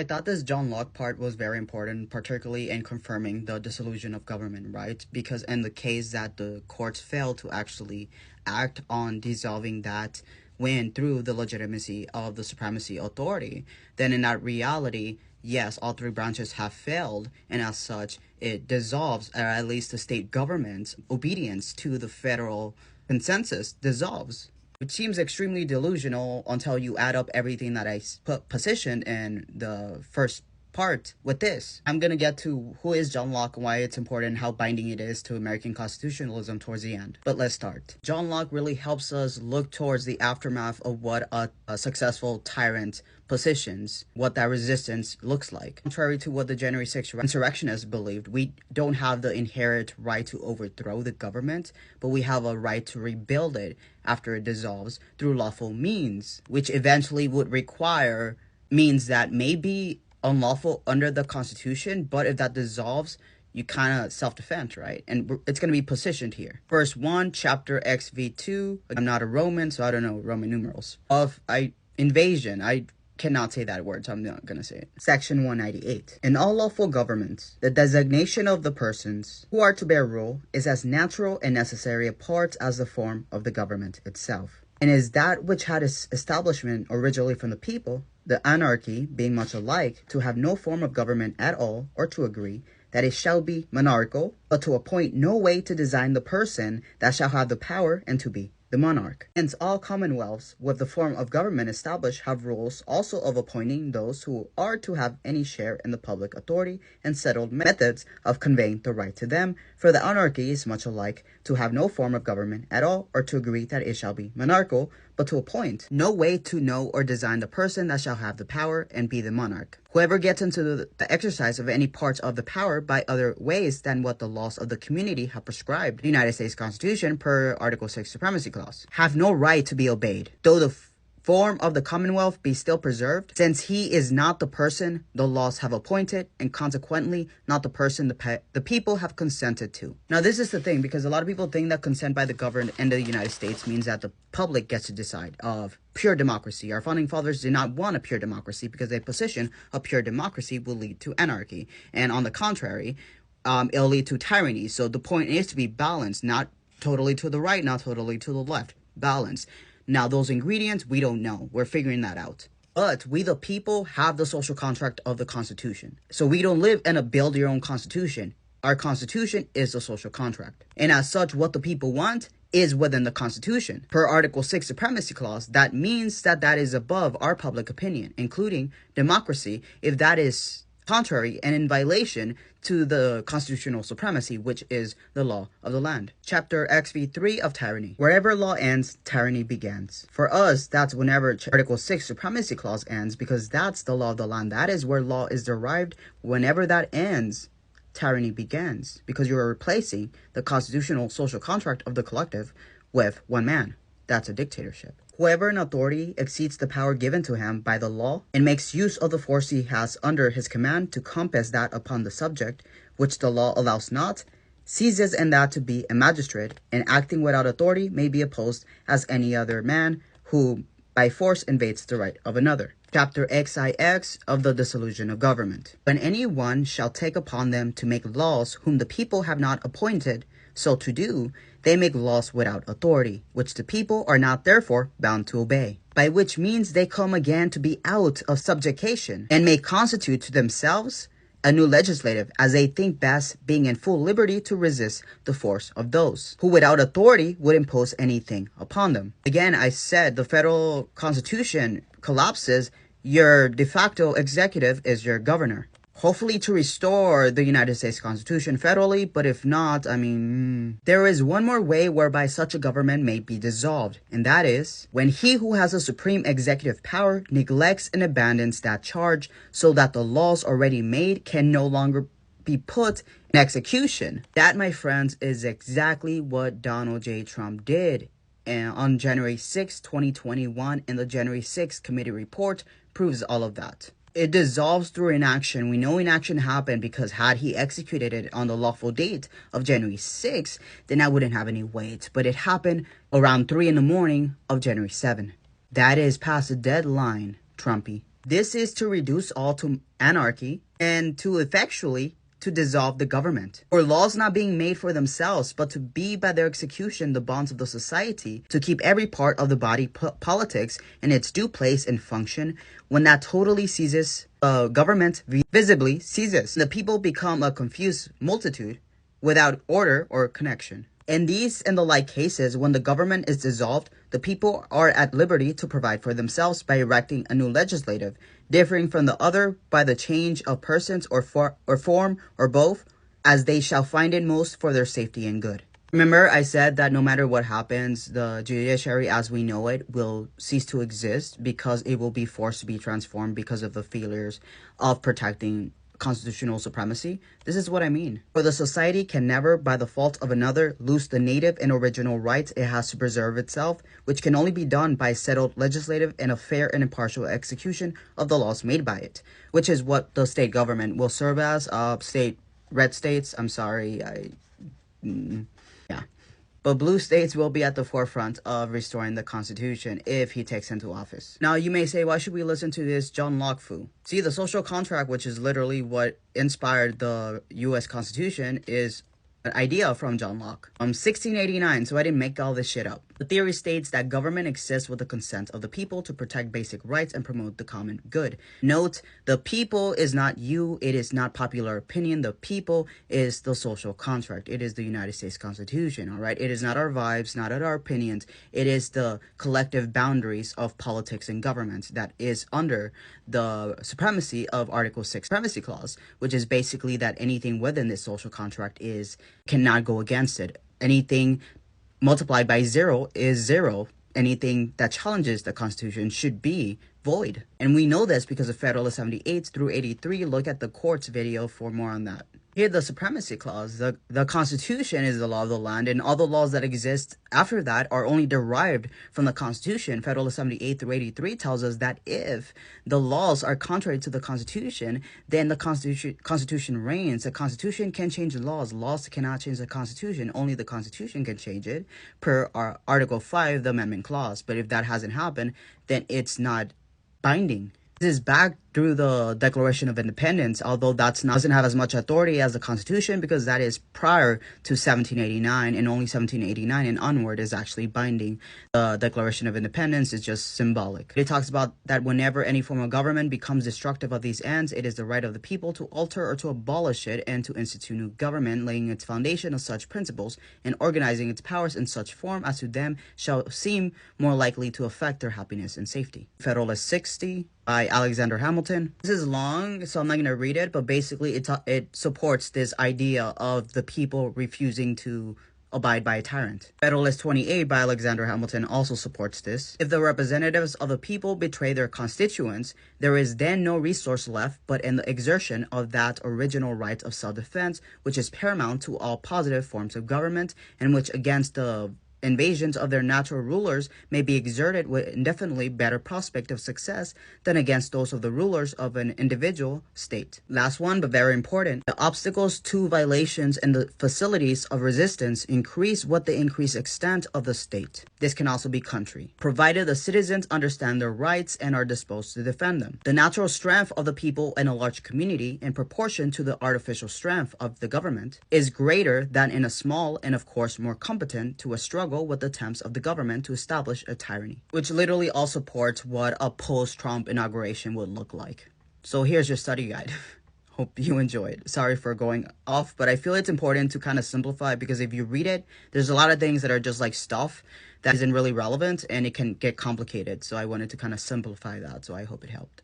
I thought this John Locke part was very important, particularly in confirming the dissolution of government, right? Because in the case that the courts failed to actually act on dissolving that win through the legitimacy of the supremacy authority, then in that reality, yes, all three branches have failed, and as such, it dissolves, or at least the state government's obedience to the federal consensus dissolves, which seems extremely delusional until you add up everything that I positioned in the first part with this. I'm gonna get to who is John Locke and why it's important and how binding it is to American constitutionalism towards the end. But let's start. John Locke really helps us look towards the aftermath of what a successful tyrant positions, what that resistance looks like. Contrary to what the January 6th insurrectionists believed, we don't have the inherent right to overthrow the government, but we have a right to rebuild it after it dissolves through lawful means, which eventually would require means that may be unlawful under the Constitution, but if that dissolves, you kind of self-defense, right? And it's going to be positioned here. Verse 1, chapter XV2. I'm not a Roman, so I don't know Roman numerals. Invasion. I cannot say that word, so I'm not going to say it. Section 198. In all lawful governments, the designation of the persons who are to bear rule is as natural and necessary a part as the form of the government itself, and is that which had its establishment originally from the people, the anarchy being much alike, to have no form of government at all, or to agree that it shall be monarchical, but to appoint no way to design the person that shall have the power and to be the monarch. Hence all commonwealths with the form of government established have rules also of appointing those who are to have any share in the public authority, and settled methods of conveying the right to them. For the anarchy is much alike, to have no form of government at all, or to agree that it shall be monarchical, but to appoint no way to know or design the person that shall have the power and be the monarch. Whoever gets into the exercise of any parts of the power by other ways than what the laws of the community have prescribed, the United States Constitution per Article 6 Supremacy Clause, have no right to be obeyed, though the form of the Commonwealth be still preserved, since he is not the person the laws have appointed, and consequently not the person the people have consented to. Now this is the thing, because a lot of people think that consent by the governed in the United States means that the public gets to decide of pure democracy. Our founding fathers did not want a pure democracy because they position a pure democracy will lead to anarchy, and on the contrary, it'll lead to tyranny. So the point is to be balanced, not totally to the right, not totally to the left. Balance. Now, those ingredients, we don't know. We're figuring that out. But we, the people, have the social contract of the Constitution. So we don't live in a build-your-own Constitution. Our Constitution is the social contract. And as such, what the people want is within the Constitution. Per Article 6 Supremacy Clause, that means that is above our public opinion, including democracy, if that is contrary and in violation to the constitutional supremacy, which is the law of the land. Chapter XV3 of tyranny. Wherever law ends, tyranny begins. For us, that's whenever Article 6 Supremacy Clause ends, because that's the law of the land. That is where law is derived. Whenever that ends, tyranny begins, because you are replacing the constitutional social contract of the collective with one man. That's a dictatorship. Whoever in authority exceeds the power given to him by the law and makes use of the force he has under his command to compass that upon the subject, which the law allows not, seizes in that to be a magistrate, and acting without authority may be opposed as any other man who by force invades the right of another. Chapter XIX of the dissolution of government. When any one shall take upon them to make laws whom the people have not appointed so to do, they make laws without authority, which the people are not therefore bound to obey, by which means they come again to be out of subjugation, and may constitute to themselves a new legislative as they think best, being in full liberty to resist the force of those who without authority would impose anything upon them. Again, I said the federal constitution collapses, your de facto executive is your governor. Hopefully to restore the United States Constitution federally, but if not, there is one more way whereby such a government may be dissolved, and that is when he who has the supreme executive power neglects and abandons that charge, so that the laws already made can no longer be put in execution. That, my friends, is exactly what Donald J. Trump did on January 6, 2021, and the January 6 committee report proves all of that. It dissolves through inaction. We know inaction happened because had he executed it on the lawful date of January 6, then I wouldn't have any weight. But it happened around 3 in the morning of January 7. That is past the deadline, Trumpy. This is to reduce all to anarchy and to effectually to dissolve the government, or laws not being made for themselves, but to be by their execution the bonds of the society, to keep every part of the body politics in its due place and function. When that totally ceases, government visibly ceases. The people become a confused multitude without order or connection. In these and the like cases, when the government is dissolved, the people are at liberty to provide for themselves by erecting a new legislative, differing from the other by the change of persons or form or both, as they shall find it most for their safety and good. Remember, I said that no matter what happens, the judiciary as we know it will cease to exist because it will be forced to be transformed because of the failures of protecting constitutional supremacy. This is what I mean. For the society can never, by the fault of another, lose the native and original rights it has to preserve itself, which can only be done by settled legislative and a fair and impartial execution of the laws made by it, which is what the state government will serve as. Red states, I'm sorry, yeah. But blue states will be at the forefront of restoring the Constitution if he takes into office. Now, you may say, why should we listen to this John Locke fool? See, the social contract, which is literally what inspired the U.S. Constitution, is an idea from John Locke. 1689, so I didn't make all this shit up. The theory states that government exists with the consent of the people to protect basic rights and promote the common good. Note, the people is not you, it is not popular opinion. The people is the social contract. It is the United States Constitution, all right? It is not our vibes, not our opinions. It is the collective boundaries of politics and government that is under the supremacy of Article 6 Supremacy Clause, which is basically that anything within this social contract cannot go against it. Anything multiplied by 0 is 0. Anything that challenges the Constitution should be void. And we know this because of Federalist 78 through 83. Look at the court's video for more on that. Here, the Supremacy Clause, the Constitution is the law of the land, and all the laws that exist after that are only derived from the Constitution. Federalist 78 through 83 tells us that if the laws are contrary to the Constitution, then the Constitution reigns. The Constitution can change the laws. Laws cannot change the Constitution. Only the Constitution can change it per our Article 5, the Amendment Clause. But if that hasn't happened, then it's not binding. This is back through the Declaration of Independence, although doesn't have as much authority as the Constitution because that is prior to 1789, and only 1789 and onward is actually binding. The Declaration of Independence is just symbolic. It talks about that whenever any form of government becomes destructive of these ends, it is the right of the people to alter or to abolish it and to institute new government, laying its foundation on such principles and organizing its powers in such form as to them shall seem more likely to affect their happiness and safety. Federalist 60 by Alexander Hamilton. This is long, so I'm not going to read it, but basically it supports this idea of the people refusing to abide by a tyrant. Federalist 28 by Alexander Hamilton also supports this. If the representatives of the people betray their constituents, there is then no resource left but in the exertion of that original right of self-defense, which is paramount to all positive forms of government, and which against the invasions of their natural rulers may be exerted with indefinitely better prospect of success than against those of the rulers of an individual state. Last one, but very important. The obstacles to violations and the facilities of resistance increase with the increased extent of the state. This can also be country, provided the citizens understand their rights and are disposed to defend them. The natural strength of the people in a large community, in proportion to the artificial strength of the government, is greater than in a small and of course more competent to a struggle with the attempts of the government to establish a tyranny, which literally all supports what a post-Trump inauguration would look like. So here's your study guide. Hope you enjoyed. Sorry for going off, but I feel it's important to kind of simplify, because if you read it, there's a lot of things that are just like stuff that isn't really relevant and it can get complicated. So I wanted to kind of simplify that. So I hope it helped.